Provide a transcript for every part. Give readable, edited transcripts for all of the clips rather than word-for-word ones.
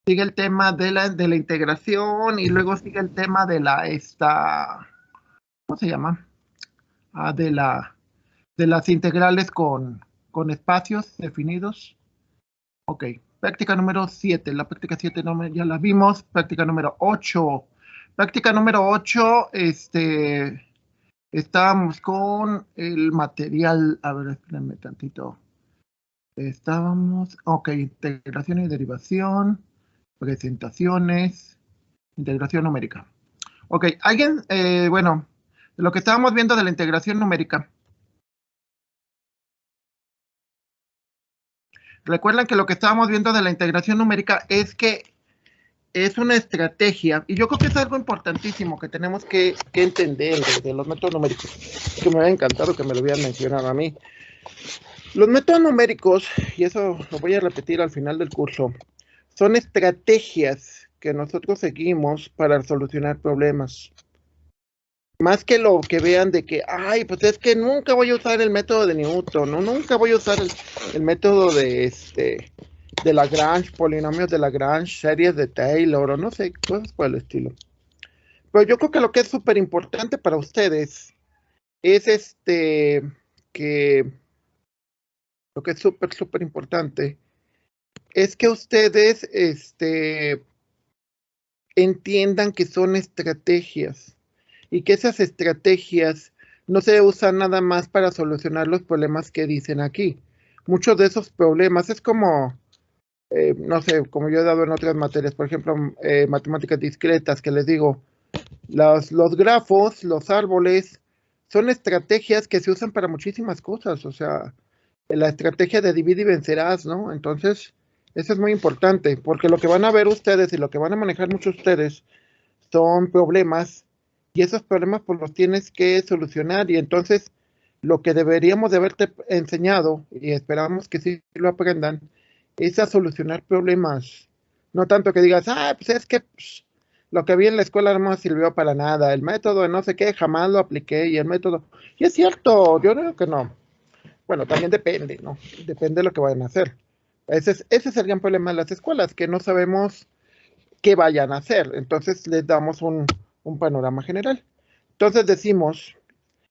sigue el tema de la integración y luego sigue el tema de ¿cómo se llama? Ah, de las integrales con espacios definidos. Ok, práctica número 7. La práctica 7 no ya la vimos. Práctica número 8. Práctica número 8, estábamos con el material. A ver, espérenme tantito. Ok, integración y derivación, presentaciones, integración numérica. Ok, alguien, bueno, de lo que estábamos viendo de la integración numérica. Recuerden que lo que estábamos viendo de la integración numérica es que es una estrategia, y yo creo que es algo importantísimo que tenemos que entender de los métodos numéricos, que me hubiera encantado que me lo hubieran mencionado a mí. Los métodos numéricos, y eso lo voy a repetir al final del curso, son estrategias que nosotros seguimos para solucionar problemas. Más que lo que vean de que, ay, pues es que nunca voy a usar el método de Newton, ¿no? Nunca voy a usar el método de Lagrange, polinomios de Lagrange, series de Taylor, o no sé, cosas por el estilo. Pero yo creo que lo que es súper importante para ustedes es que lo que es súper importante es que ustedes entiendan que son estrategias y que esas estrategias no se usan nada más para solucionar los problemas que dicen aquí. Muchos de esos problemas es como, no sé, como yo he dado en otras materias, por ejemplo, matemáticas discretas, que les digo, los grafos, los árboles, son estrategias que se usan para muchísimas cosas, o sea, la estrategia de divide y vencerás, ¿no? Entonces, eso es muy importante, porque lo que van a ver ustedes y lo que van a manejar muchos ustedes son problemas, y esos problemas pues los tienes que solucionar, y entonces lo que deberíamos de haberte enseñado, y esperamos que sí lo aprendan, es a solucionar problemas. No tanto que digas, pues es que lo que vi en la escuela no me sirvió para nada, el método de no sé qué jamás lo apliqué, y el método, y es cierto, yo creo que no. Bueno, también depende, ¿no? Depende de lo que vayan a hacer. Ese es el gran problema de las escuelas, que no sabemos qué vayan a hacer. Entonces les damos un panorama general. Entonces decimos,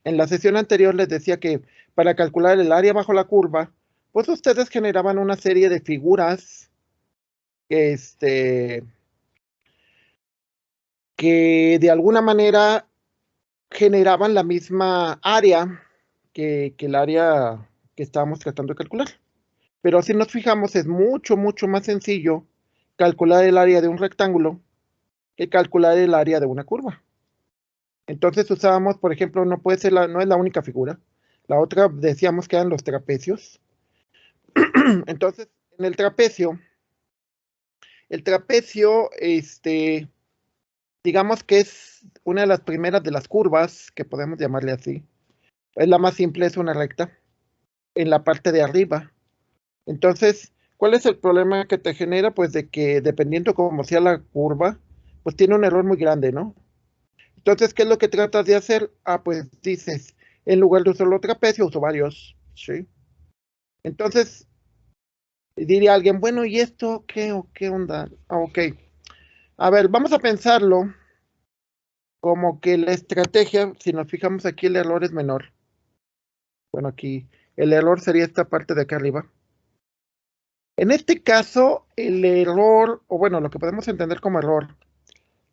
en la sesión anterior les decía que para calcular el área bajo la curva, pues ustedes generaban una serie de figuras que, que de alguna manera generaban la misma área que el área que estábamos tratando de calcular. Pero si nos fijamos, es mucho más sencillo calcular el área de un rectángulo que calcular el área de una curva. Entonces usábamos, por ejemplo, no puede ser no es la única figura. La otra decíamos que eran los trapecios. Entonces, en el trapecio, digamos que es una de las primeras de las curvas, que podemos llamarle así. Es la más simple, es una recta, en la parte de arriba. Entonces, ¿cuál es el problema que te genera? Pues de que dependiendo cómo sea la curva, pues tiene un error muy grande, ¿no? Entonces, ¿qué es lo que tratas de hacer? Pues dices, en lugar de usar los trapecios, uso varios, ¿sí? Entonces, diría alguien, bueno, ¿y esto qué o qué onda? Ok. A ver, vamos a pensarlo como que la estrategia, si nos fijamos aquí, el error es menor. Bueno, aquí el error sería esta parte de acá arriba. En este caso, el error, o bueno, lo que podemos entender como error,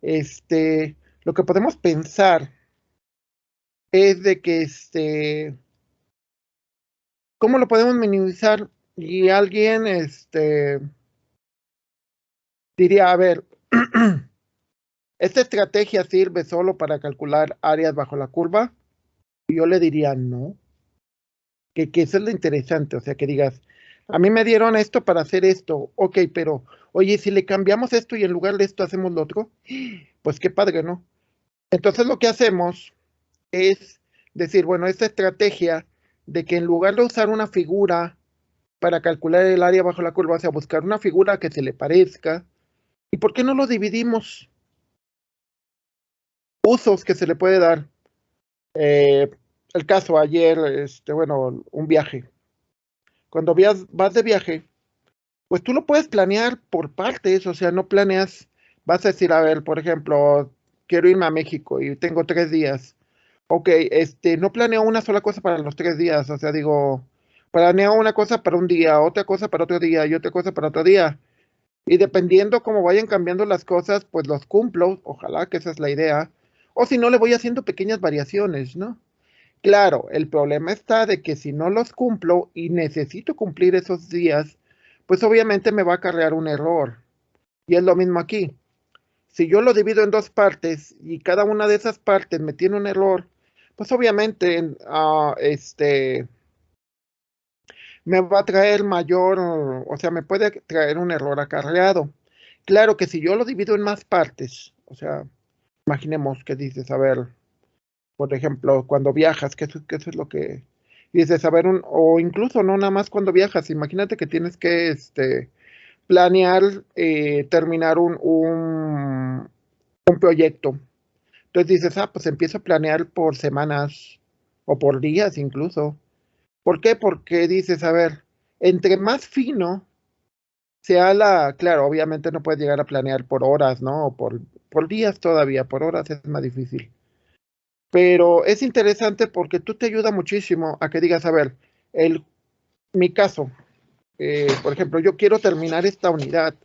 lo que podemos pensar es de que ¿cómo lo podemos minimizar? Y alguien diría, a ver, ¿esta estrategia sirve solo para calcular áreas bajo la curva? Y yo le diría no, que eso es lo interesante, o sea, que digas, a mí me dieron esto para hacer esto, ok, pero, oye, si le cambiamos esto y en lugar de esto hacemos lo otro, pues qué padre, ¿no? Entonces lo que hacemos es decir, bueno, esta estrategia de que en lugar de usar una figura para calcular el área bajo la curva, o sea, buscar una figura que se le parezca, ¿y por qué no lo dividimos? Usos que se le puede dar. El caso ayer, bueno, un viaje. Cuando vas de viaje, Pues tú lo puedes planear por partes, o sea, no planeas, vas a decir, a ver, por ejemplo, quiero irme a México y tengo 3 días. Ok, no planeo una sola cosa para los 3 días, o sea, digo, planeo una cosa para un día, otra cosa para otro día y otra cosa para otro día. Y dependiendo cómo vayan cambiando las cosas, pues los cumplo, ojalá que esa es la idea. O si no, le voy haciendo pequeñas variaciones, ¿no? Claro, el problema está de que si no los cumplo y necesito cumplir esos días, pues obviamente me va a acarrear un error. Y es lo mismo aquí. Si yo lo divido en 2 partes y cada una de esas partes me tiene un error, pues obviamente me va a traer mayor, o sea, me puede traer un error acarreado. Claro que si yo lo divido en más partes, o sea, imaginemos que dices, a ver, por ejemplo, cuando viajas, que eso es lo que dices, a ver, o incluso no nada más cuando viajas, imagínate que tienes que planear terminar un proyecto. Entonces dices, pues empiezo a planear por semanas o por días incluso. ¿Por qué? Porque dices, a ver, entre más fino sea claro, obviamente no puedes llegar a planear por horas, ¿no? O por días todavía, por horas es más difícil. Pero es interesante porque tú te ayuda muchísimo a que digas, a ver, mi caso, por ejemplo, yo quiero terminar esta unidad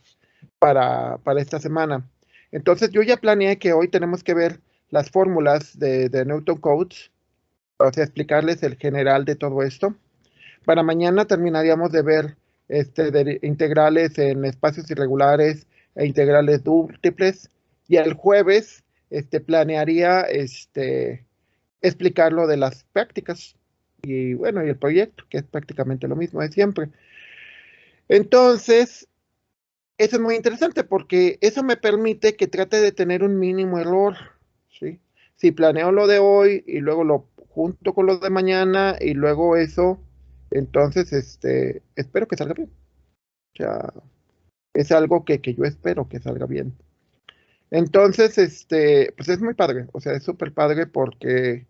para esta semana. Entonces yo ya planeé que hoy tenemos que ver las fórmulas de Newton Codes, o sea, explicarles el general de todo esto. Para mañana terminaríamos de ver de integrales en espacios irregulares e integrales múltiples. Y el jueves planearía explicar lo de las prácticas y bueno, y el proyecto, que es prácticamente lo mismo de siempre. Entonces, eso es muy interesante porque eso me permite que trate de tener un mínimo error, ¿sí? Si planeo lo de hoy y luego lo junto con lo de mañana y luego eso, entonces espero que salga bien. O sea, es algo que yo espero que salga bien. Entonces, pues es muy padre, o sea, es súper padre porque,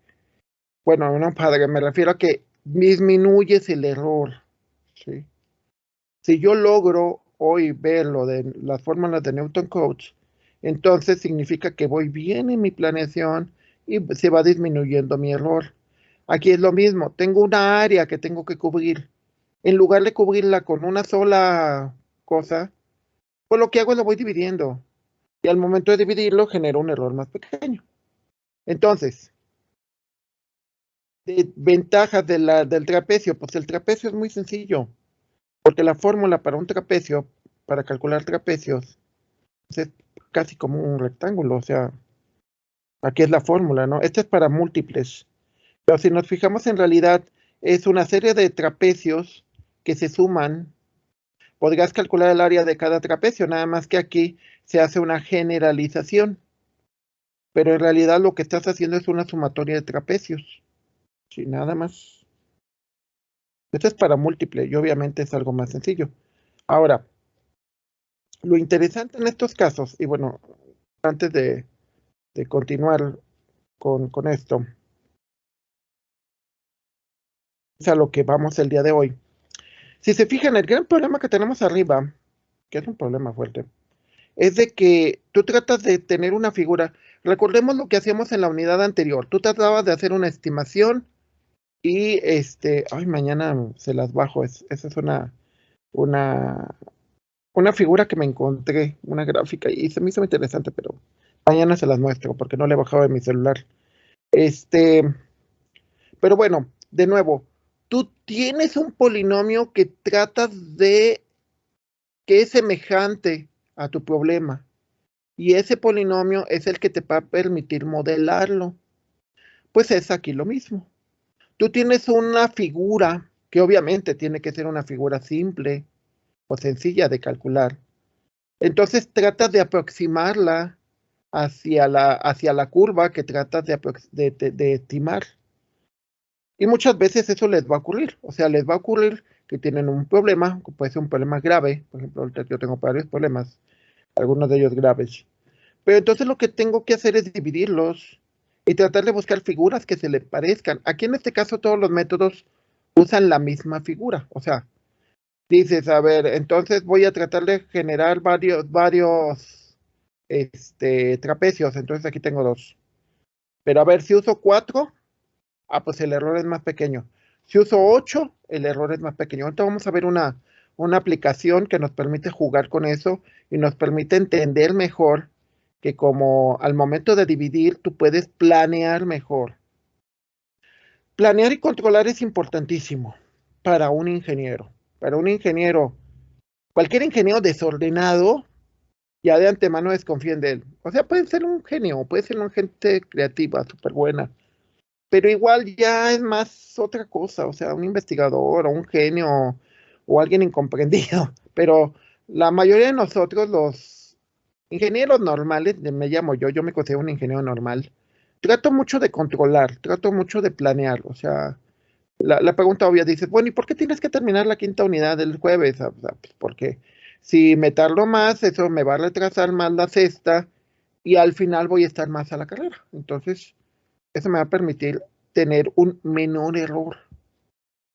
bueno, no padre, me refiero a que disminuyes el error, ¿sí? Si yo logro hoy ver lo de las fórmulas de Newton Codes, entonces significa que voy bien en mi planeación y se va disminuyendo mi error. Aquí es lo mismo, tengo una área que tengo que cubrir. En lugar de cubrirla con una sola cosa, pues lo que hago es lo voy dividiendo. Y al momento de dividirlo genero un error más pequeño. Entonces, ventajas del trapecio, pues el trapecio es muy sencillo, porque la fórmula para un trapecio, para calcular trapecios, es casi como un rectángulo, o sea, aquí es la fórmula, ¿no? Este es para múltiples, pero si nos fijamos en realidad es una serie de trapecios que se suman. Podrías calcular el área de cada trapecio, nada más que aquí se hace una generalización, pero en realidad lo que estás haciendo es una sumatoria de trapecios, sí, nada más. Esto es para múltiple y obviamente es algo más sencillo. Ahora, lo interesante en estos casos, y bueno, antes de continuar con esto, es a lo que vamos el día de hoy. Si se fijan, el gran problema que tenemos arriba, que es un problema fuerte, es de que tú tratas de tener una figura. Recordemos lo que hacíamos en la unidad anterior. Tú tratabas de hacer una estimación y ay, mañana se las bajo. Esa es una, una figura que me encontré, una gráfica, y se me hizo interesante, pero mañana se las muestro porque no le he bajado de mi celular. Este, pero bueno, de nuevo, tú tienes un polinomio que tratas de que es semejante a tu problema. Y ese polinomio es el que te va a permitir modelarlo. Pues es aquí lo mismo. Tú tienes una figura que obviamente tiene que ser una figura simple o sencilla de calcular. Entonces tratas de aproximarla hacia la curva que tratas de estimar. Y muchas veces eso les va a ocurrir. O sea, les va a ocurrir que tienen un problema, que puede ser un problema grave. Por ejemplo, ahorita yo tengo varios problemas, algunos de ellos graves. Pero entonces lo que tengo que hacer es dividirlos y tratar de buscar figuras que se le parezcan. Aquí en este caso todos los métodos usan la misma figura. O sea, dices, a ver, entonces voy a tratar de generar varios trapecios, entonces aquí tengo 2. Pero a ver, si uso 4, pues el error es más pequeño. Si uso 8, el error es más pequeño. Ahorita vamos a ver una aplicación que nos permite jugar con eso y nos permite entender mejor que como al momento de dividir, tú puedes planear mejor. Planear y controlar es importantísimo para un ingeniero. Para un ingeniero, cualquier ingeniero desordenado, ya de antemano desconfíen de él. O sea, puede ser un genio, puede ser una gente creativa, súper buena, pero igual ya es más otra cosa, o sea, un investigador o un genio o alguien incomprendido. Pero la mayoría de nosotros, los ingenieros normales, me llamo yo me considero un ingeniero normal, trato mucho de controlar, trato mucho de planear, o sea, la pregunta obvia dice, bueno, ¿y por qué tienes que terminar la quinta unidad del jueves? O sea, pues porque si me tardo más, eso me va a retrasar más la sexta y al final voy a estar más a la carrera. Entonces, eso me va a permitir tener un menor error.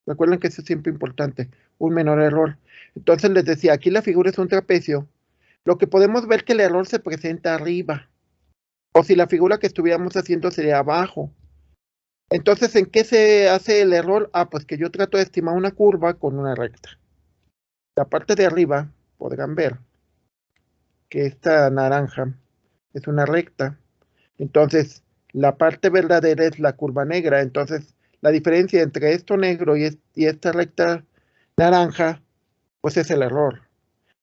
Recuerden que eso es siempre importante, un menor error. Entonces les decía, aquí la figura es un trapecio. Lo que podemos ver que el error se presenta arriba, o si la figura que estuviéramos haciendo sería abajo. Entonces, ¿en qué se hace el error? Pues que yo trato de estimar una curva con una recta. La parte de arriba podrán ver que esta naranja es una recta. Entonces, la parte verdadera es la curva negra. Entonces, la diferencia entre esto negro y esta recta naranja, pues es el error.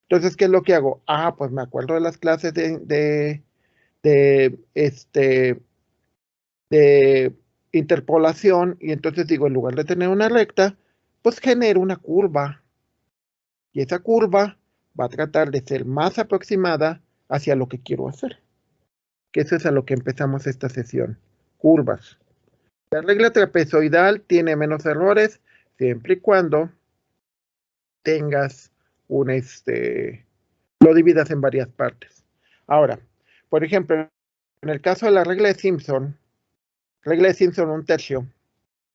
Entonces, ¿qué es lo que hago? Pues me acuerdo de las clases de de interpolación y entonces digo, en lugar de tener una recta, pues genero una curva y esa curva va a tratar de ser más aproximada hacia lo que quiero hacer, que eso es a lo que empezamos esta sesión, curvas. La regla trapezoidal tiene menos errores siempre y cuando tengas lo dividas en varias partes. Ahora, por ejemplo, en el caso de la regla de Simpson 1/3,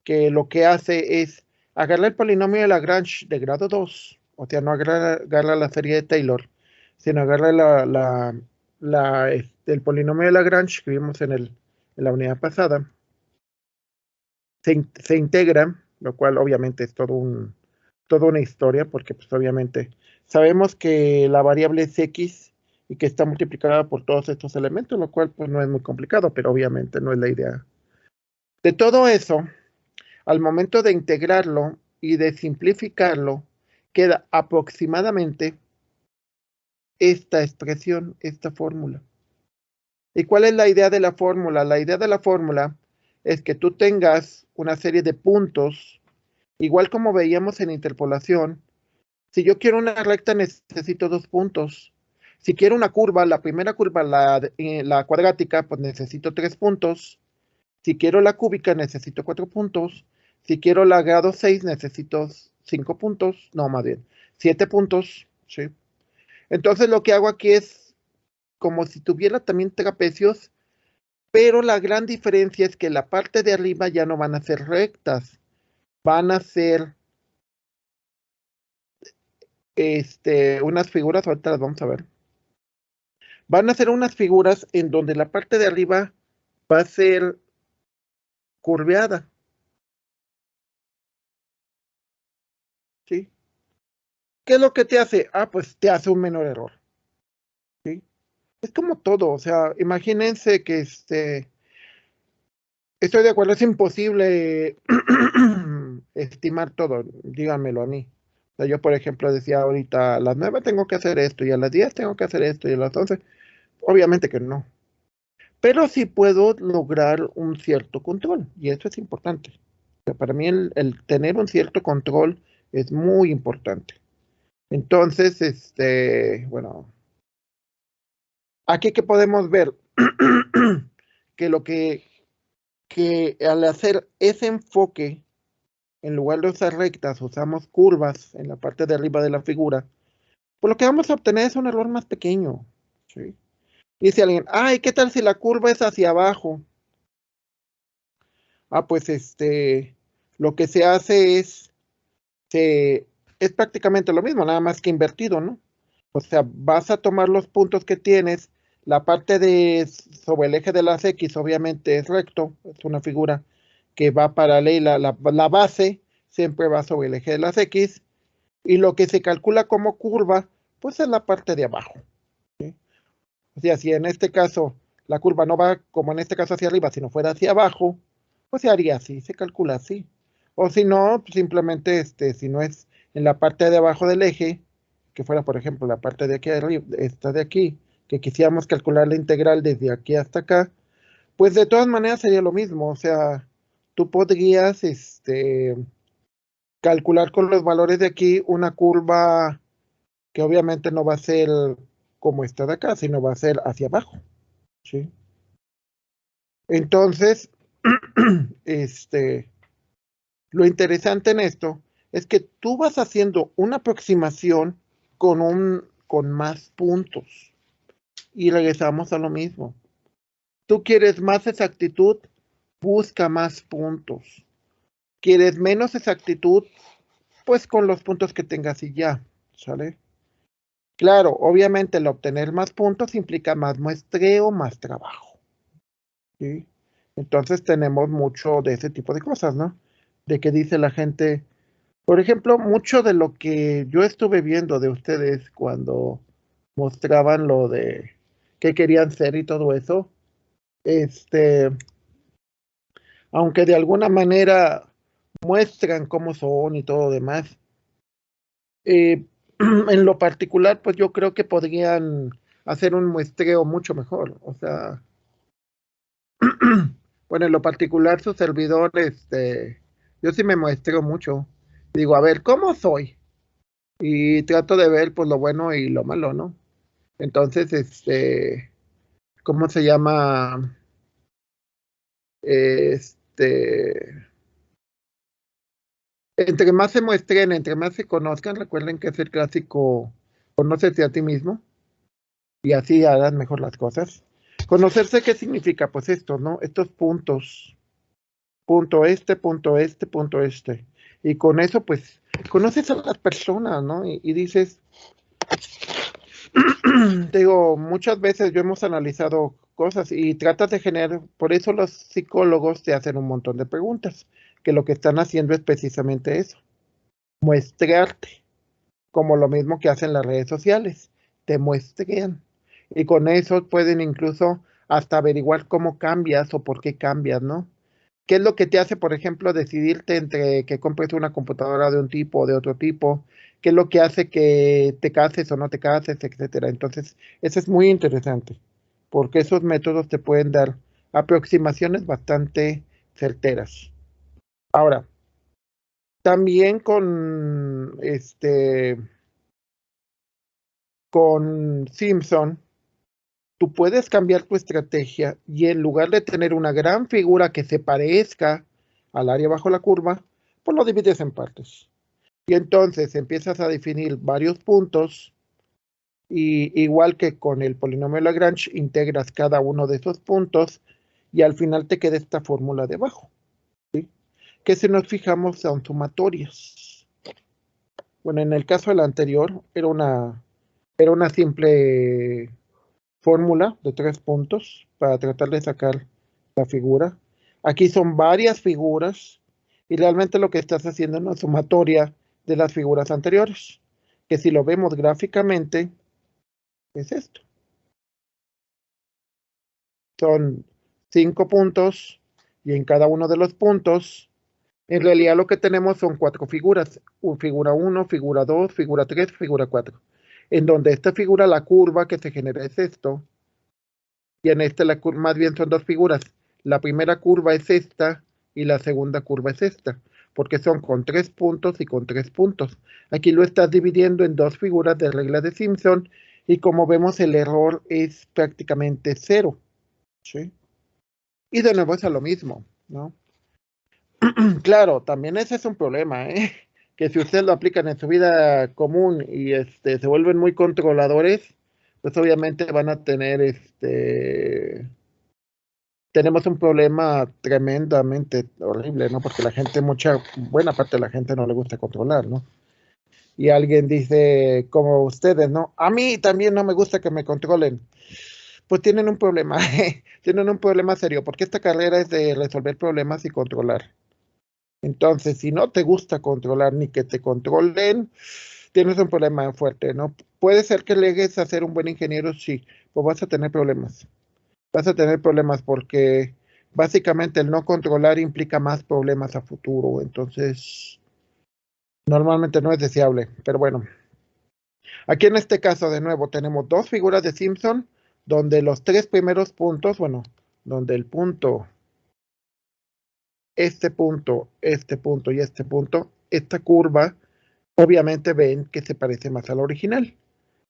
que lo que hace es agarrar el polinomio de Lagrange de grado 2, o sea, no agarra la serie de Taylor, sino agarra el polinomio de Lagrange que vimos en la unidad pasada, se integra, lo cual obviamente es toda una historia, porque pues obviamente sabemos que la variable es x y que está multiplicada por todos estos elementos, lo cual pues no es muy complicado, pero obviamente no es la idea. De todo eso, al momento de integrarlo y de simplificarlo, queda aproximadamente esta expresión, esta fórmula. ¿Y cuál es la idea de la fórmula? La idea de la fórmula es que tú tengas una serie de puntos, igual como veíamos en interpolación. Si yo quiero una recta, necesito 2 puntos. Si quiero una curva, la primera curva, la cuadrática, pues necesito 3 puntos. Si quiero la cúbica, necesito 4 puntos. Si quiero la grado 6, necesito 5 puntos. No, más bien, 7 puntos. ¿Sí? Entonces lo que hago aquí es como si tuviera también trapecios, pero la gran diferencia es que la parte de arriba ya no van a ser rectas. Van a ser unas figuras, ahorita las vamos a ver. Van a ser unas figuras en donde la parte de arriba va a ser curveada. ¿Sí? ¿Qué es lo que te hace? Pues te hace un menor error. ¿Sí? Es como todo, o sea, imagínense que estoy de acuerdo, es imposible estimar todo, díganmelo a mí. O sea, yo, por ejemplo, decía ahorita a las 9 tengo que hacer esto y a las 10 tengo que hacer esto y a las 11, obviamente que no. Pero sí puedo lograr un cierto control y eso es importante. O sea, para mí el tener un cierto control es muy importante. Entonces, bueno, aquí que podemos ver que lo que al hacer ese enfoque, en lugar de usar rectas, usamos curvas en la parte de arriba de la figura, pues lo que vamos a obtener es un error más pequeño. ¿Sí? Dice alguien, ay, ¿qué tal si la curva es hacia abajo? Pues lo que se hace es, se es prácticamente lo mismo, nada más que invertido, ¿no? O sea, vas a tomar los puntos que tienes, la parte de sobre el eje de las X obviamente es recto, es una figura que va paralela, la base siempre va sobre el eje de las X, y lo que se calcula como curva, pues es la parte de abajo, ¿sí? O sea, si en este caso la curva no va como en este caso hacia arriba, sino fuera hacia abajo, pues se haría así, se calcula así. O si no, pues simplemente, si no es en la parte de abajo del eje, que fuera, por ejemplo, la parte de aquí arriba, esta de aquí, que quisiéramos calcular la integral desde aquí hasta acá, pues de todas maneras sería lo mismo. O sea, tú podrías, calcular con los valores de aquí una curva que obviamente no va a ser como esta de acá, sino va a ser hacia abajo, ¿sí? Entonces, lo interesante en esto es que tú vas haciendo una aproximación con más puntos. Y regresamos a lo mismo. Tú quieres más exactitud, busca más puntos. Quieres menos exactitud, pues con los puntos que tengas y ya, ¿sale? Claro, obviamente el obtener más puntos implica más muestreo, más trabajo, ¿sí? Entonces tenemos mucho de ese tipo de cosas, ¿no? De que dice la gente, por ejemplo, mucho de lo que yo estuve viendo de ustedes cuando mostraban lo de qué querían ser y todo eso, este, aunque de alguna manera muestran cómo son y todo lo demás, en lo particular, pues yo creo que podrían hacer un muestreo mucho mejor. O sea, bueno, en lo particular, su servidor, yo sí me muestreo mucho. Digo, a ver, ¿cómo soy? Y trato de ver, pues, lo bueno y lo malo, ¿no? Entonces, ¿cómo se llama? Este, entre más se muestren, entre más se conozcan, recuerden que es el clásico, conócete a ti mismo y así harás mejor las cosas. Conocerse, ¿qué significa? Pues esto, ¿no? Estos puntos, punto este, punto este. Y con eso, pues, conoces a las personas, ¿no? Y dices, te digo, muchas veces yo hemos analizado cosas y tratas de generar, por eso los psicólogos te hacen un montón de preguntas, que lo que están haciendo es precisamente eso, muestrearte, como lo mismo que hacen las redes sociales, te muestran. Y con eso pueden incluso hasta averiguar cómo cambias o por qué cambias, ¿no? ¿Qué es lo que te hace, por ejemplo, decidirte entre que compres una computadora de un tipo o de otro tipo? ¿Qué es lo que hace que te cases o no te cases, etcétera? Entonces, eso es muy interesante, porque esos métodos te pueden dar aproximaciones bastante certeras. Ahora, también con Simpson, tú puedes cambiar tu estrategia y en lugar de tener una gran figura que se parezca al área bajo la curva, pues lo divides en partes. Y entonces empiezas a definir varios puntos y igual que con el polinomio Lagrange, integras cada uno de esos puntos y al final te queda esta fórmula de abajo, ¿sí? Que si nos fijamos son sumatorias. Bueno, en el caso del anterior era una simple fórmula de 3 puntos para tratar de sacar la figura. Aquí son varias figuras y realmente lo que estás haciendo es una sumatoria de las figuras anteriores, que si lo vemos gráficamente es esto. Son 5 puntos y en cada uno de los puntos, en realidad lo que tenemos son 4 figuras, figura 1, figura 2, figura 3, figura 4, en donde esta figura, la curva que se genera es esto, y en esta más bien son 2 figuras. La primera curva es esta y la segunda curva es esta, porque son con 3 puntos y con 3 puntos. Aquí lo estás dividiendo en 2 figuras de regla de Simpson y como vemos el error es prácticamente 0, ¿sí? Y de nuevo es a lo mismo, ¿no? Claro, también ese es un problema, ¿eh? Que si ustedes lo aplican en su vida común y se vuelven muy controladores, pues obviamente van a tener tenemos un problema tremendamente horrible, ¿no? Porque la gente, buena parte de la gente no le gusta controlar, ¿no? Y alguien dice, como ustedes, ¿no? A mí también no me gusta que me controlen. Pues tienen un problema, tienen un problema serio, porque esta carrera es de resolver problemas y controlar. Entonces, si no te gusta controlar ni que te controlen, tienes un problema fuerte, ¿no? Puede ser que llegues a ser un buen ingeniero, sí, pues vas a tener problemas. Vas a tener problemas porque básicamente el no controlar implica más problemas a futuro. Entonces, normalmente no es deseable, pero bueno. Aquí en este caso, de nuevo, tenemos dos figuras de Simpson, donde los tres primeros puntos, bueno, donde el punto, este punto y este punto, esta curva, obviamente ven que se parece más a la original.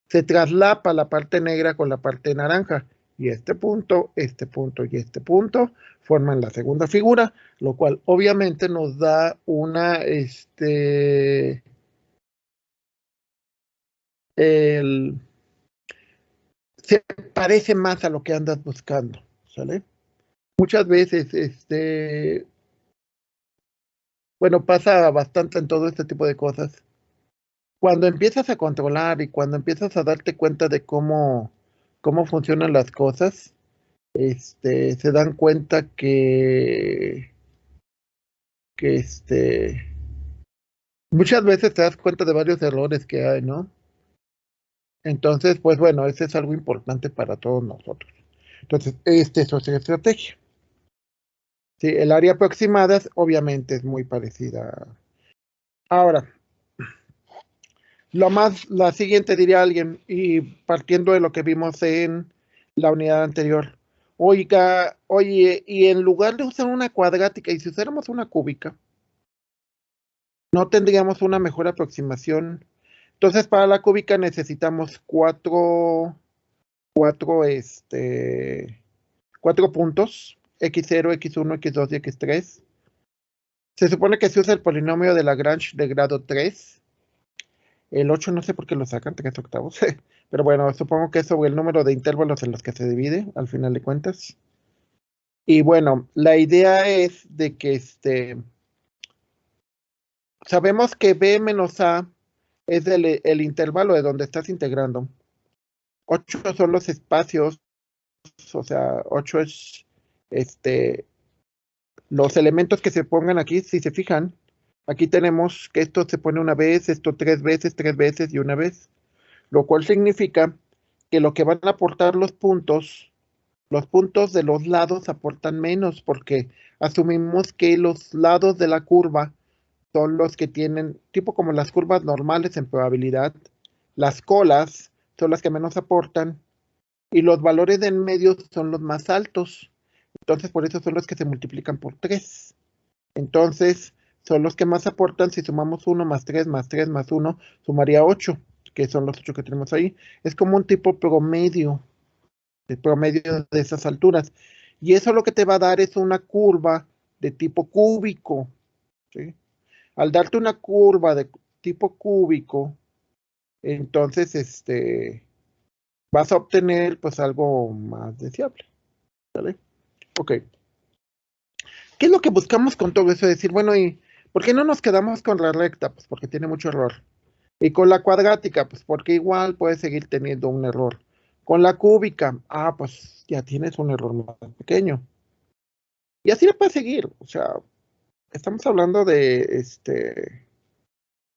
Se traslapa la parte negra con la parte naranja. Y este punto y este punto forman la segunda figura, lo cual obviamente nos da una, se parece más a lo que andas buscando, ¿sale? Muchas veces, bueno, pasa bastante en todo este tipo de cosas. Cuando empiezas a controlar y cuando empiezas a darte cuenta de cómo funcionan las cosas, se dan cuenta que muchas veces te das cuenta de varios errores que hay, ¿no? Entonces, pues bueno, eso es algo importante para todos nosotros. Entonces, es otra estrategia. Sí, el área aproximada obviamente es muy parecida. Ahora, la siguiente diría alguien, y partiendo de lo que vimos en la unidad anterior, oiga, oye, y en lugar de usar una cuadrática, y si usáramos una cúbica, no tendríamos una mejor aproximación. Entonces, para la cúbica necesitamos cuatro, cuatro puntos, x0, x1, x2 y x3. Se supone que se usa el polinomio de Lagrange de grado 3. El 8 no sé por qué lo sacan, 3 octavos. Pero bueno, supongo que es sobre el número de intervalos en los que se divide, al final de cuentas. Y bueno, la idea es de que sabemos que b menos a es el intervalo de donde estás integrando. 8 son los espacios, o sea, 8 es los elementos que se pongan aquí, si se fijan, aquí tenemos que esto se pone una vez, esto tres veces y una vez, lo cual significa que lo que van a aportar los puntos de los lados aportan menos porque asumimos que los lados de la curva son los que tienen, tipo como las curvas normales en probabilidad, las colas son las que menos aportan y los valores de en medio son los más altos. Entonces, por eso son los que se multiplican por 3. Entonces, son los que más aportan. Si sumamos 1 más 3 más 3 más 1, sumaría 8, que son los 8 que tenemos ahí. Es como un tipo promedio, el promedio de esas alturas. Y eso lo que te va a dar es una curva de tipo cúbico, ¿sí? Al darte una curva de tipo cúbico, entonces vas a obtener pues algo más deseable, ¿vale? Ok. ¿Qué es lo que buscamos con todo eso? Decir, bueno, ¿y por qué no nos quedamos con la recta? Pues porque tiene mucho error. Y con la cuadrática, pues porque igual puede seguir teniendo un error. Con la cúbica, pues ya tienes un error más pequeño. Y así le puedes seguir. O sea, estamos hablando de,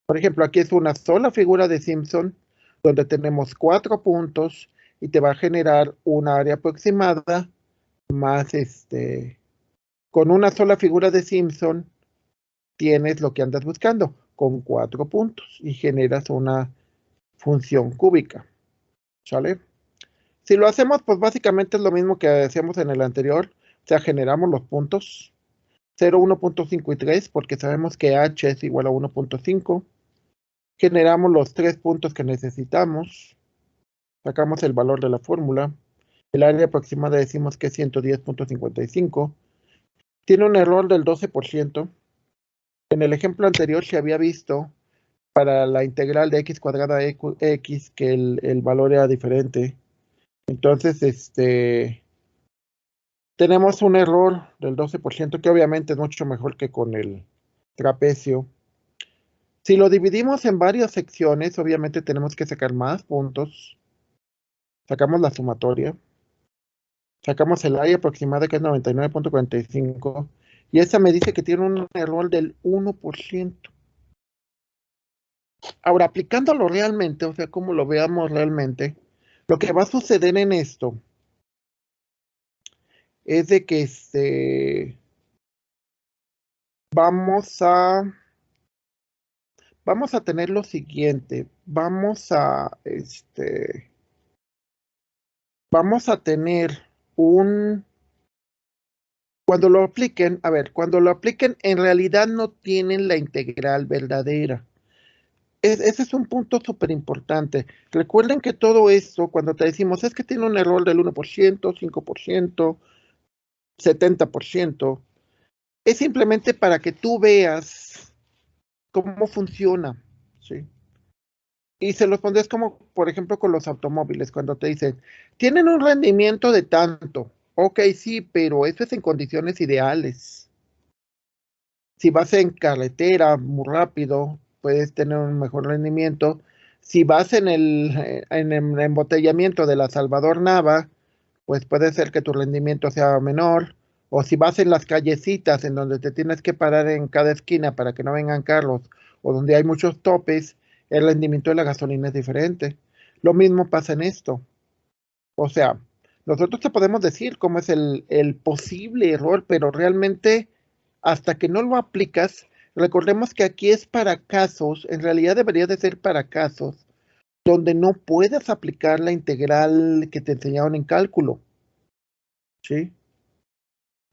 por ejemplo, aquí es una sola figura de Simpson, donde tenemos 4 puntos y te va a generar una área aproximada más, con una sola figura de Simpson, tienes lo que andas buscando, con 4 puntos y generas una función cúbica. ¿Sale? Si lo hacemos, pues básicamente es lo mismo que hacíamos en el anterior. O sea, generamos los puntos 0, 1.5 y 3, porque sabemos que h es igual a 1.5. Generamos los 3 puntos que necesitamos. Sacamos el valor de la fórmula. El área aproximada decimos que es 110.55. Tiene un error del 12%. En el ejemplo anterior se había visto para la integral de x cuadrada x que el valor era diferente. Entonces, tenemos un error del 12%, que obviamente es mucho mejor que con el trapecio. Si lo dividimos en varias secciones, obviamente tenemos que sacar más puntos. Sacamos la sumatoria. Sacamos el área aproximada que es 99.45. Y esa me dice que tiene un error del 1%. Ahora, aplicándolo realmente, o sea, como lo veamos realmente, lo que va a suceder en esto es de que vamos a tener lo siguiente. Vamos a tener cuando lo apliquen, a ver, cuando lo apliquen, en realidad no tienen la integral verdadera. Ese es un punto súper importante. Recuerden que todo esto, cuando te decimos, es que tiene un error del 1%, 5%, 70%, es simplemente para que tú veas cómo funciona, ¿sí? Y se los pondrás como, por ejemplo, con los automóviles, cuando te dicen, tienen un rendimiento de tanto. Ok, sí, pero eso es en condiciones ideales. Si vas en carretera muy rápido, puedes tener un mejor rendimiento. Si vas en el embotellamiento de la Salvador Nava, pues puede ser que tu rendimiento sea menor. O si vas en las callecitas en donde te tienes que parar en cada esquina para que no vengan carros, o donde hay muchos topes, el rendimiento de la gasolina es diferente. Lo mismo pasa en esto. O sea, nosotros te podemos decir cómo es el posible error, pero realmente hasta que no lo aplicas, recordemos que aquí es para casos, en realidad debería de ser para casos donde no puedas aplicar la integral que te enseñaron en cálculo, ¿sí?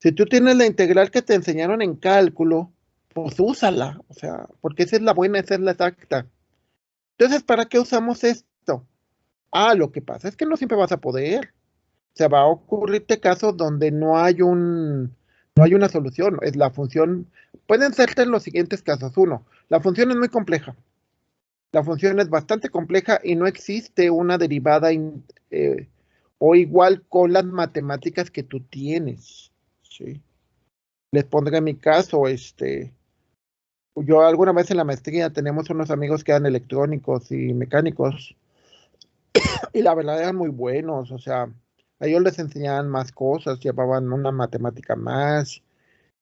Si tú tienes la integral que te enseñaron en cálculo, pues úsala, o sea, porque esa es la buena, esa es la exacta. Entonces, ¿para qué usamos esto? Lo que pasa es que no siempre vas a poder. Se va a ocurrirte casos donde no hay una solución. Es la función, pueden ser los siguientes casos. Uno, la función es muy compleja. La función es bastante compleja y no existe una derivada o igual con las matemáticas que tú tienes. ¿Sí? Les pondré mi caso, yo alguna vez en la maestría tenemos unos amigos que eran electrónicos y mecánicos y la verdad eran muy buenos, o sea, a ellos les enseñaban más cosas, llevaban una matemática más,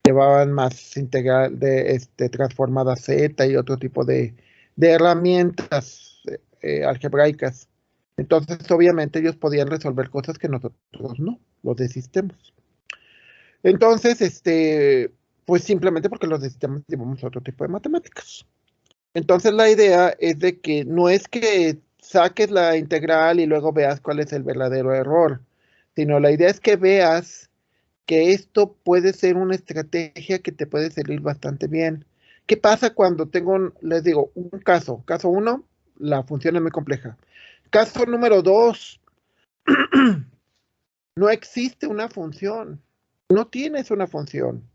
llevaban más integral de transformada Z y otro tipo de herramientas algebraicas. Entonces, obviamente, ellos podían resolver cosas que nosotros no, los de sistemas. Entonces, pues simplemente porque los de sistemas llevamos otro tipo de matemáticas. Entonces, la idea es de que no es que saques la integral y luego veas cuál es el verdadero error, sino la idea es que veas que esto puede ser una estrategia que te puede servir bastante bien. ¿Qué pasa cuando les digo, un caso? Caso uno, la función es muy compleja. Caso número dos, no existe una función. No tienes una función.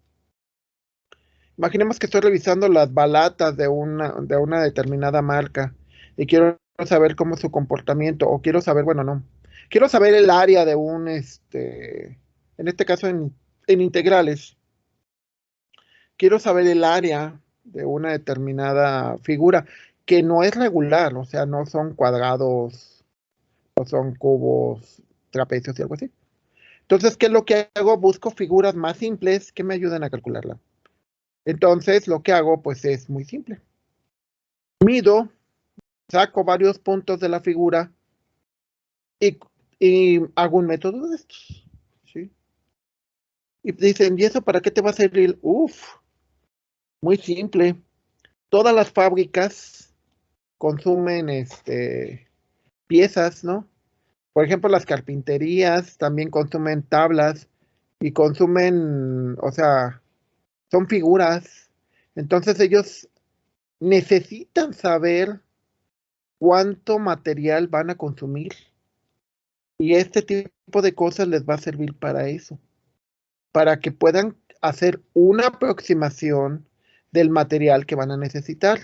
Imaginemos que estoy revisando las balatas de una determinada marca y quiero saber cómo es su comportamiento, o quiero saber, bueno, no, quiero saber el área de en este caso en integrales, quiero saber el área de una determinada figura que no es regular, o sea, no son cuadrados, no son cubos, trapecios y algo así. Entonces, ¿qué es lo que hago? Busco figuras más simples que me ayuden a calcularla. Entonces, lo que hago, pues, es muy simple. Mido, saco varios puntos de la figura y, y hago un método de estos, ¿sí? Y dicen, ¿y eso para qué te va a servir? Uf, muy simple. Todas las fábricas consumen piezas, ¿no? Por ejemplo, las carpinterías también consumen tablas y consumen, o sea, son figuras. Entonces ellos necesitan saber cuánto material van a consumir. Y este tipo de cosas les va a servir para eso, para que puedan hacer una aproximación del material que van a necesitar.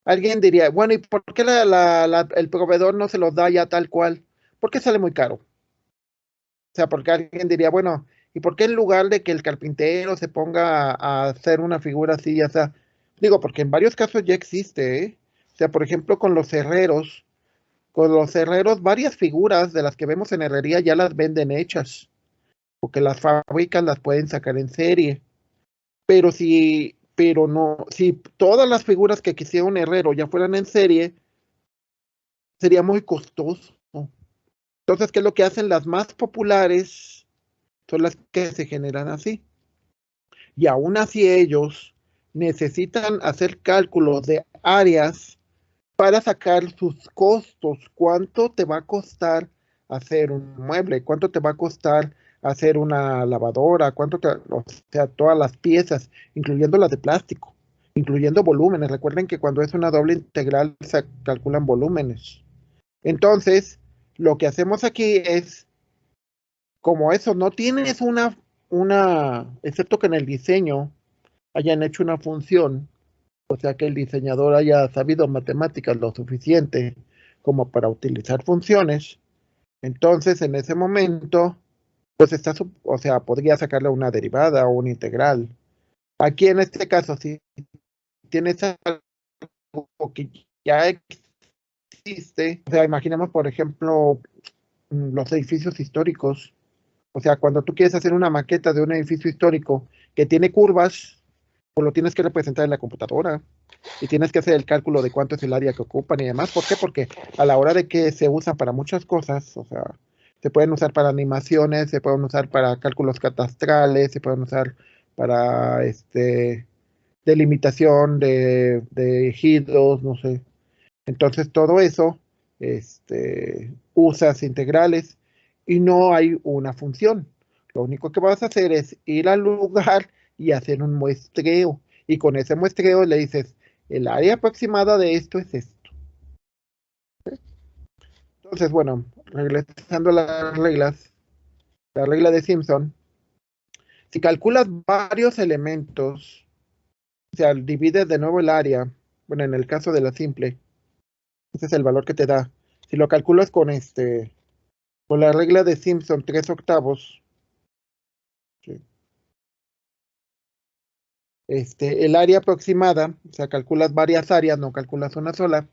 Alguien diría, bueno, ¿y por qué el proveedor no se los da ya tal cual? Porque sale muy caro. O sea, porque alguien diría, bueno, ¿y por qué en lugar de que el carpintero se ponga a hacer una figura así, ya sea, Digo, porque en varios casos ya existe, ¿eh? O sea, por ejemplo, con los herreros, varias figuras de las que vemos en herrería ya las venden hechas, porque las fábricas las pueden sacar en serie. Pero no, si todas las figuras que quisiera un herrero ya fueran en serie, sería muy costoso. Entonces, ¿qué es lo que hacen? Las más populares son las que se generan así. Y aún así ellos necesitan hacer cálculos de áreas para sacar sus costos. ¿Cuánto te va a costar hacer un mueble? ¿Cuánto te va a costar hacer una lavadora? O sea, todas las piezas, incluyendo las de plástico, incluyendo volúmenes. Recuerden que cuando es una doble integral se calculan volúmenes. Entonces, lo que hacemos aquí es, como eso, no tienes excepto que en el diseño hayan hecho una función, o sea que el diseñador haya sabido matemáticas lo suficiente como para utilizar funciones, entonces en ese momento, pues o sea, podría sacarle una derivada o una integral. Aquí en este caso, si tienes algo que ya existe, o sea, imaginemos por ejemplo los edificios históricos. O sea, cuando tú quieres hacer una maqueta de un edificio histórico que tiene curvas, pues lo tienes que representar en la computadora y tienes que hacer el cálculo de cuánto es el área que ocupan y demás. ¿Por qué? Porque a la hora de que se usan para muchas cosas, o sea, se pueden usar para animaciones, se pueden usar para cálculos catastrales, se pueden usar para delimitación de ejidos, no sé. Entonces todo eso usas integrales y no hay una función. Lo único que vas a hacer es ir al lugar y hacer un muestreo. Y con ese muestreo le dices, el área aproximada de esto es esto. Entonces, bueno, regresando a las reglas, la regla de Simpson, si calculas varios elementos, o sea, divides de nuevo el área, bueno, en el caso de la simple, ese es el valor que te da. Si lo calculas con la regla de Simpson 3/8, ¿sí? El área aproximada, o sea, calculas varias áreas, no calculas una sola,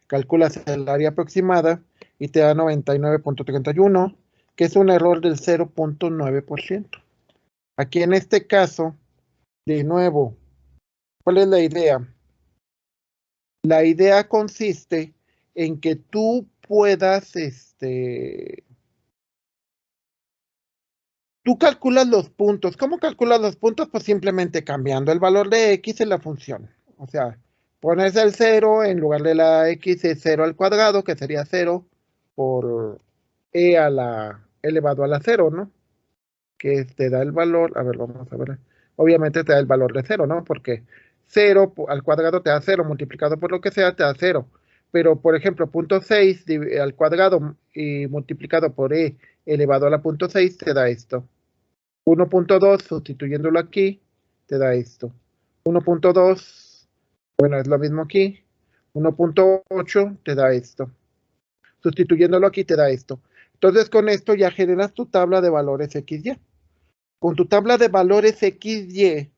calculas el área aproximada y te da 99.31, que es un error del 0.9%. Aquí en este caso, de nuevo, ¿cuál es la idea? La idea consiste en que tú puedas, tú calculas los puntos. ¿Cómo calculas los puntos? Pues simplemente cambiando el valor de x en la función. O sea, pones el 0 en lugar de la x es 0 al cuadrado, que sería 0 por e a la elevado a la 0, ¿no? Que te da el valor, a ver, vamos a ver. Obviamente te da el valor de 0, ¿no? Porque 0 al cuadrado te da 0, multiplicado por lo que sea te da 0. Pero, por ejemplo, punto 6 al cuadrado y multiplicado por e elevado a la punto 6 te da esto. 1.2, sustituyéndolo aquí, te da esto. 1.2, bueno, es lo mismo aquí. 1.8 te da esto. Sustituyéndolo aquí te da esto. Entonces con esto ya generas tu tabla de valores XY. Con tu tabla de valores XY,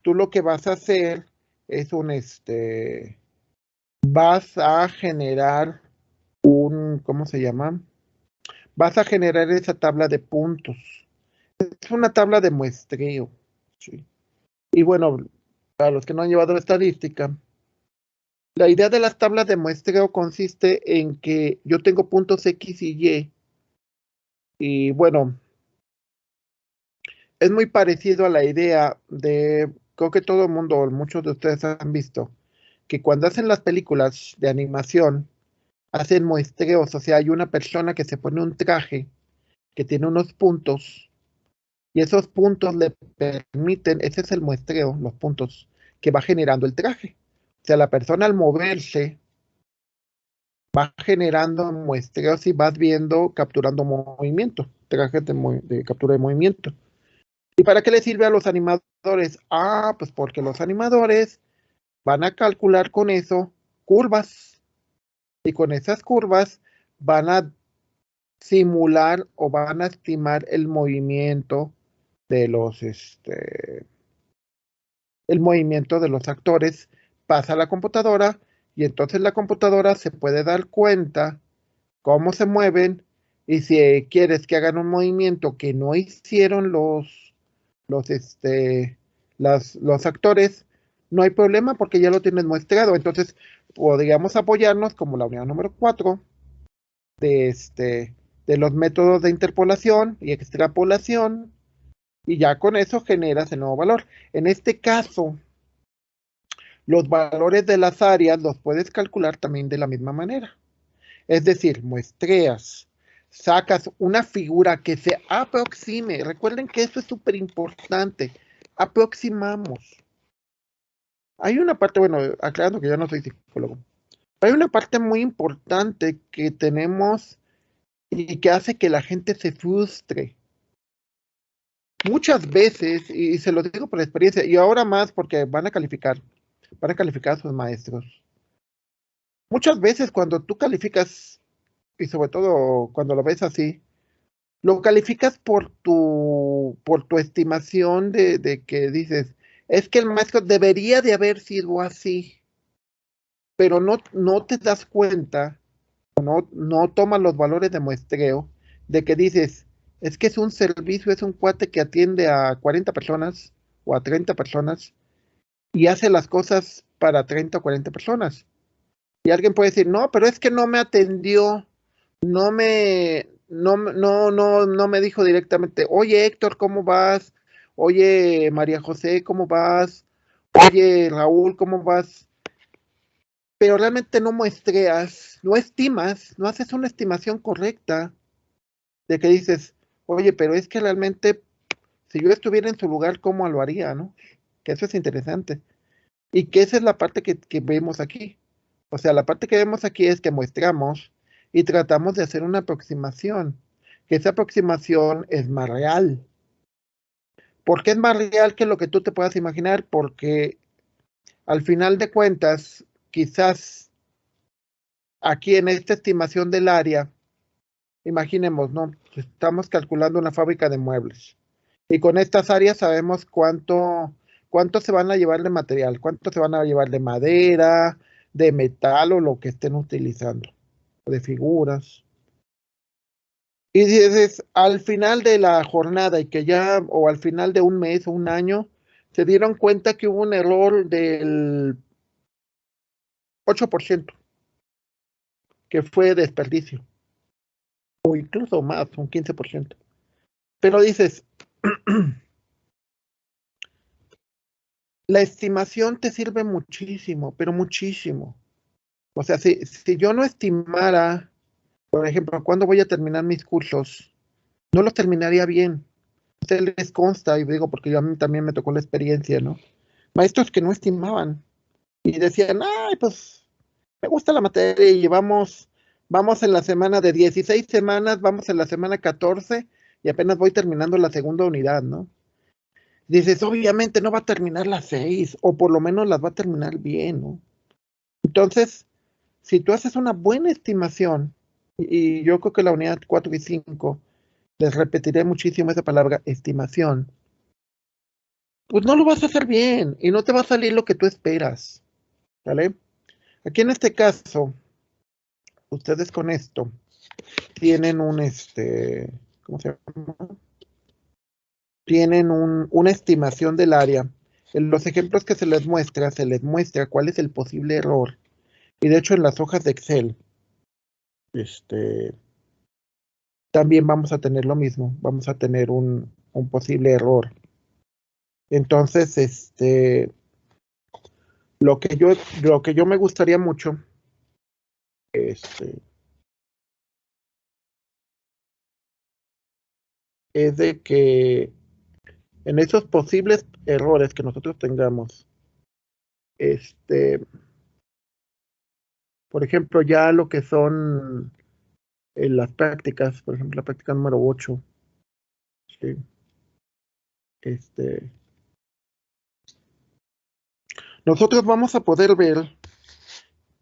tú lo que vas a hacer es vas a generar ¿cómo se llama? Vas a generar esa tabla de puntos. Es una tabla de muestreo, ¿sí? Y bueno, para los que no han llevado estadística, la idea de las tablas de muestreo consiste en que yo tengo puntos X y Y, y bueno, es muy parecido a la idea creo que todo el mundo, o muchos de ustedes han visto, que cuando hacen las películas de animación, hacen muestreos, o sea, hay una persona que se pone un traje que tiene unos puntos, y esos puntos le permiten, ese es el muestreo, los puntos que va generando el traje. O sea, la persona al moverse va generando muestreos y vas viendo, capturando movimiento, trajes de captura de movimiento. ¿Y para qué le sirve a los animadores? Ah, pues porque los animadores van a calcular con eso curvas, y con esas curvas van a simular o van a estimar el movimiento de el movimiento de los actores pasa a la computadora y entonces la computadora se puede dar cuenta cómo se mueven y si quieres que hagan un movimiento que no hicieron los, este, los actores, no hay problema porque ya lo tienes muestrado. Entonces, podríamos apoyarnos como la unidad número 4 de los métodos de interpolación y extrapolación, y ya con eso generas el nuevo valor. En este caso, los valores de las áreas los puedes calcular también de la misma manera. Es decir, muestreas, sacas una figura que se aproxime. Recuerden que esto es súper importante. Aproximamos. Hay una parte, bueno, aclarando que yo no soy psicólogo, hay una parte muy importante que tenemos y que hace que la gente se frustre. Muchas veces, y se lo digo por experiencia, y ahora más porque van a calificar a sus maestros. Muchas veces cuando tú calificas, y sobre todo cuando lo ves así, lo calificas por tu estimación de que dices, es que el maestro debería de haber sido así, pero no te das cuenta, no tomas los valores de muestreo, de que dices, es que es un servicio, es un cuate que atiende a 40 personas o a 30 personas y hace las cosas para 30 o 40 personas. Y alguien puede decir, no, pero es que no me atendió, no me dijo directamente, oye Héctor, ¿cómo vas? Oye María José, ¿cómo vas? Oye Raúl, ¿cómo vas? Pero realmente no muestreas, no estimas, no haces una estimación correcta de que dices, oye, pero es que realmente si yo estuviera en su lugar, ¿cómo lo haría, no? Que eso es interesante. Y que esa es la parte que vemos aquí. O sea, la parte que vemos aquí es que muestramos y tratamos de hacer una aproximación, que esa aproximación es más real. ¿Por qué es más real que lo que tú te puedas imaginar? Porque al final de cuentas, quizás aquí en esta estimación del área, imaginemos, ¿no? Estamos calculando una fábrica de muebles. Y con estas áreas sabemos cuánto se van a llevar de material, cuánto se van a llevar de madera, de metal o lo que estén utilizando, de figuras. Y dices, al final de la jornada y que ya, o al final de un mes o un año, se dieron cuenta que hubo un error del 8%, que fue desperdicio, o incluso más, un 15%. Pero dices, la estimación te sirve muchísimo, pero muchísimo. O sea, si yo no estimara, por ejemplo, cuándo voy a terminar mis cursos, no los terminaría bien. A ustedes les consta, y digo porque a mí también me tocó la experiencia, ¿no? Maestros que no estimaban y decían, ay, pues me gusta la materia y vamos en la semana de 16 semanas, vamos en la semana 14 y apenas voy terminando la segunda unidad, ¿no? Dices, obviamente no va a terminar las 6 o por lo menos las va a terminar bien, ¿no? Entonces, si tú haces una buena estimación, y yo creo que la unidad 4 y 5, les repetiré muchísimo esa palabra, estimación, pues no lo vas a hacer bien y no te va a salir lo que tú esperas, ¿vale? Aquí en este caso, ustedes con esto tienen ¿cómo se llama? Tienen una estimación del área. En los ejemplos que se les muestra cuál es el posible error. Y de hecho en las hojas de Excel, este, también vamos a tener lo mismo, vamos a tener un posible error. Entonces, lo que yo me gustaría mucho, este, es de que en esos posibles errores que nosotros tengamos, este, por ejemplo, ya lo que son las prácticas, por ejemplo, la práctica número 8, ¿sí? este, nosotros vamos a poder ver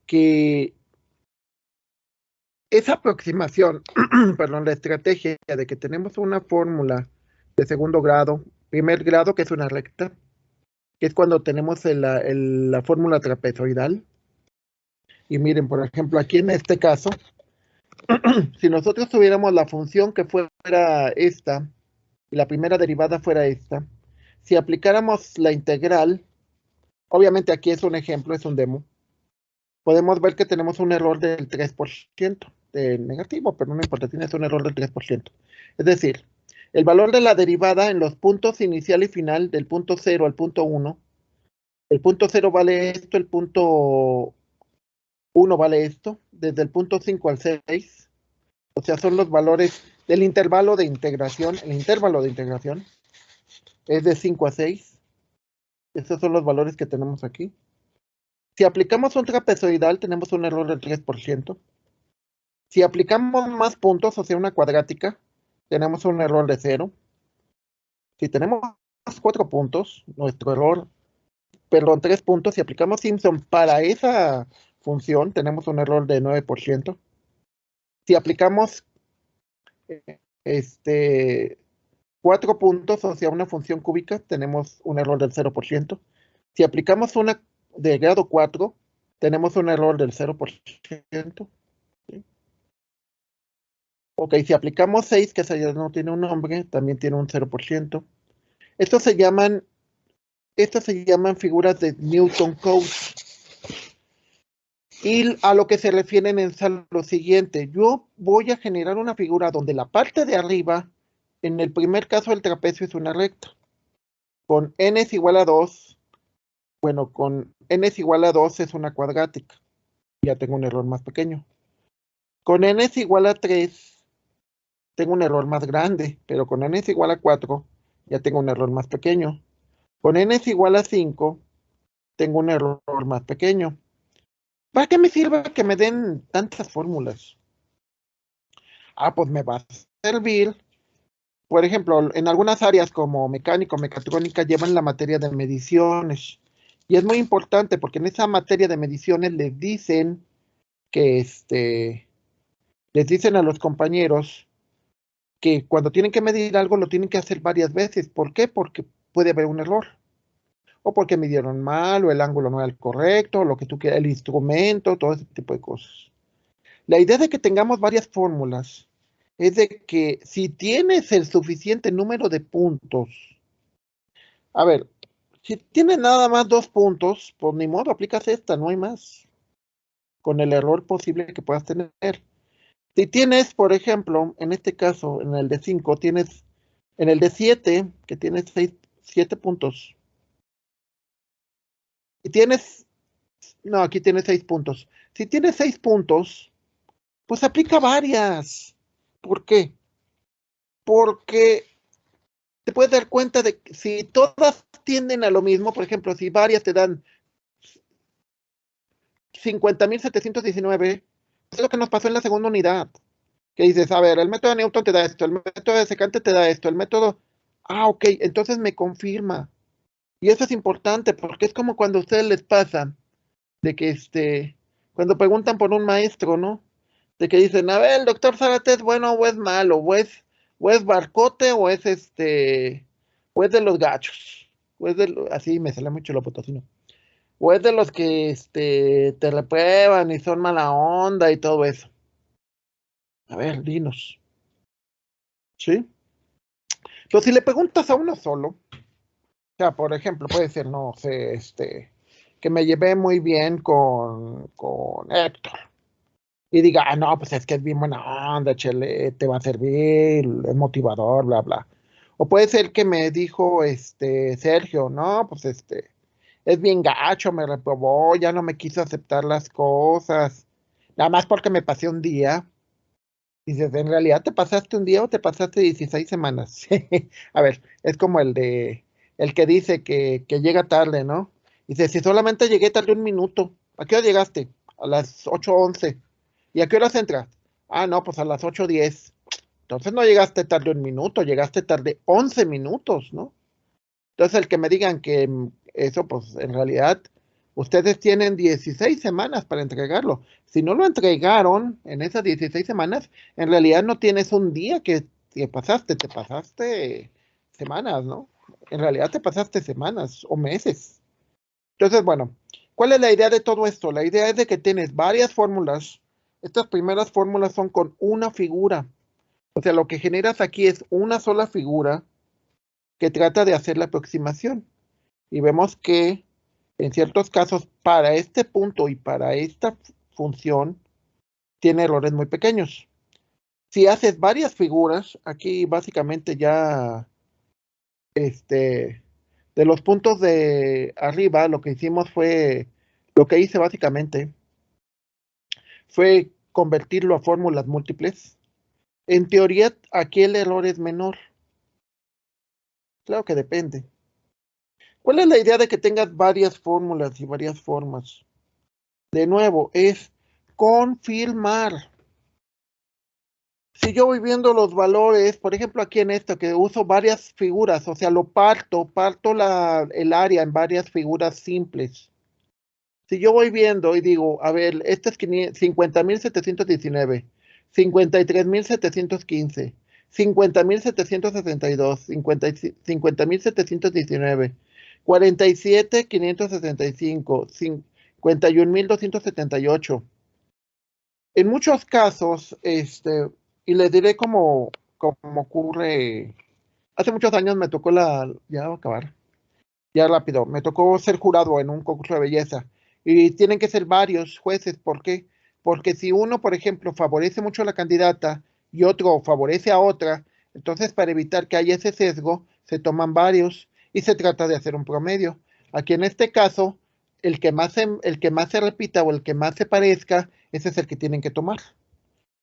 que esa aproximación, perdón, la estrategia de que tenemos una fórmula de segundo grado, primer grado, que es una recta, que es cuando tenemos la fórmula trapezoidal. Y miren, por ejemplo, aquí en este caso, si nosotros tuviéramos la función que fuera esta, y la primera derivada fuera esta, si aplicáramos la integral, obviamente aquí es un ejemplo, es un demo, podemos ver que tenemos un error del 3% de negativo, pero no importa, tienes un error del 3%. Es decir, el valor de la derivada en los puntos inicial y final, del punto 0 al punto 1, el punto 0 vale esto, el punto 1 vale esto, desde el punto 5 al 6, o sea, son los valores del intervalo de integración. El intervalo de integración es de 5 a 6. Esos son los valores que tenemos aquí. Si aplicamos un trapezoidal, tenemos un error del 3%. Si aplicamos más puntos, o sea, una cuadrática, tenemos un error de 0. Si tenemos 4 puntos, nuestro error, perdón, 3 puntos, si aplicamos Simpson para esa función, tenemos un error de 9%. Si aplicamos 4 puntos, o sea, una función cúbica, tenemos un error del 0%. Si aplicamos una de grado 4, tenemos un error del 0%. ¿Sí? Ok, si aplicamos 6, que esa ya no tiene un nombre, también tiene un 0%. Estas se llaman figuras de Newton-Cotes. Y a lo que se refieren es a lo siguiente. Yo voy a generar una figura donde la parte de arriba, en el primer caso del trapecio, es una recta. Con n es igual a 2, bueno, con n es igual a 2 es una cuadrática. Ya tengo un error más pequeño. Con n es igual a 3, tengo un error más grande, pero con n es igual a 4, ya tengo un error más pequeño. Con n es igual a 5, tengo un error más pequeño. ¿Para qué me sirve que me den tantas fórmulas? Ah, pues me va a servir. Por ejemplo, en algunas áreas como mecánico, mecatrónica, llevan la materia de mediciones. Y es muy importante porque en esa materia de mediciones les dicen que les dicen a los compañeros que cuando tienen que medir algo lo tienen que hacer varias veces. ¿Por qué? Porque puede haber un error. O porque midieron mal, o el ángulo no era el correcto, o lo que tú quieras, el instrumento, todo ese tipo de cosas. La idea de que tengamos varias fórmulas es de que si tienes el suficiente número de puntos, a ver, si tienes nada más 2 puntos, pues ni modo, aplicas esta, no hay más, con el error posible que puedas tener. Si tienes, por ejemplo, en este caso, en el de 5, tienes, en el de 7, que tienes 7 puntos, y tienes, no, aquí tienes 6 puntos. Si tienes 6 puntos, pues aplica varias. ¿Por qué? Porque te puedes dar cuenta de que si todas tienden a lo mismo, por ejemplo, si varias te dan 50.719, es lo que nos pasó en la segunda unidad. Que dices, a ver, el método de Newton te da esto, el método de secante te da esto, el método... Ah, ok, entonces me confirma. Y eso es importante porque es como cuando a ustedes les pasa de que cuando preguntan por un maestro, ¿no? De que dicen, a ver, el doctor Zárate es bueno o es malo, o es barcote, o es de los gachos, así me sale mucho lo potosino, o es de los que te reprueban y son mala onda y todo eso. A ver, dinos, ¿sí? Entonces, si le preguntas a uno solo, o sea, por ejemplo, puede ser, no sé, que me llevé muy bien con Héctor. Y diga, ah, no, pues es que es bien buena onda, chele, te va a servir, es motivador, bla, bla. O puede ser que me dijo, Sergio, no, pues es bien gacho, me reprobó, ya no me quiso aceptar las cosas, nada más porque me pasé un día. Dices, ¿en realidad te pasaste un día o te pasaste 16 semanas? A ver, es como el que dice que llega tarde, ¿no? Dice, si solamente llegué tarde un minuto, ¿a qué hora llegaste? A las 8:11. ¿Y a qué horas entras? Ah, no, pues a las 8:10. Entonces no llegaste tarde un minuto, llegaste tarde 11 minutos, ¿no? Entonces el que me digan que eso, pues en realidad ustedes tienen 16 semanas para entregarlo. Si no lo entregaron en esas 16 semanas, en realidad no tienes un día que pasaste, te pasaste semanas, ¿no? en realidad te pasaste semanas o meses. Entonces, bueno, ¿cuál es la idea de todo esto? La idea es de que tienes varias fórmulas. Estas primeras fórmulas son con una figura. O sea, lo que generas aquí es una sola figura que trata de hacer la aproximación. Y vemos que en ciertos casos, para este punto y para esta función, tiene errores muy pequeños. Si haces varias figuras, aquí básicamente ya, de los puntos de arriba, lo que hicimos fue, lo que hice básicamente, fue convertirlo a fórmulas múltiples. En teoría, aquí el error es menor. Claro que depende. ¿Cuál es la idea de que tengas varias fórmulas y varias formas? De nuevo, es confirmar. Si yo voy viendo los valores, por ejemplo, aquí en esto, que uso varias figuras, o sea, parto el área en varias figuras simples. Si yo voy viendo y digo, a ver, este es 50.719, 53.715, 50.762, 50.719, 47.565, 51.278. En muchos casos, y les diré cómo ocurre. Hace muchos años me tocó ya va a acabar, ya rápido, me tocó ser jurado en un concurso de belleza. Y tienen que ser varios jueces. ¿Por qué? Porque si uno, por ejemplo, favorece mucho a la candidata y otro favorece a otra, entonces para evitar que haya ese sesgo, se toman varios y se trata de hacer un promedio. Aquí en este caso, el que más se repita o el que más se parezca, ese es el que tienen que tomar.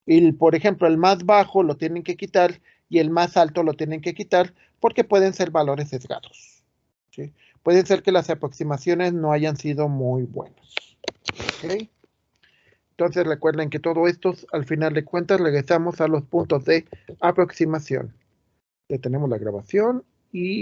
Y, por ejemplo, el más bajo lo tienen que quitar y el más alto lo tienen que quitar porque pueden ser valores sesgados. ¿Sí? Puede ser que las aproximaciones no hayan sido muy buenas. ¿Okay? Entonces recuerden que todo esto, al final de cuentas, regresamos a los puntos de aproximación. Detenemos la grabación y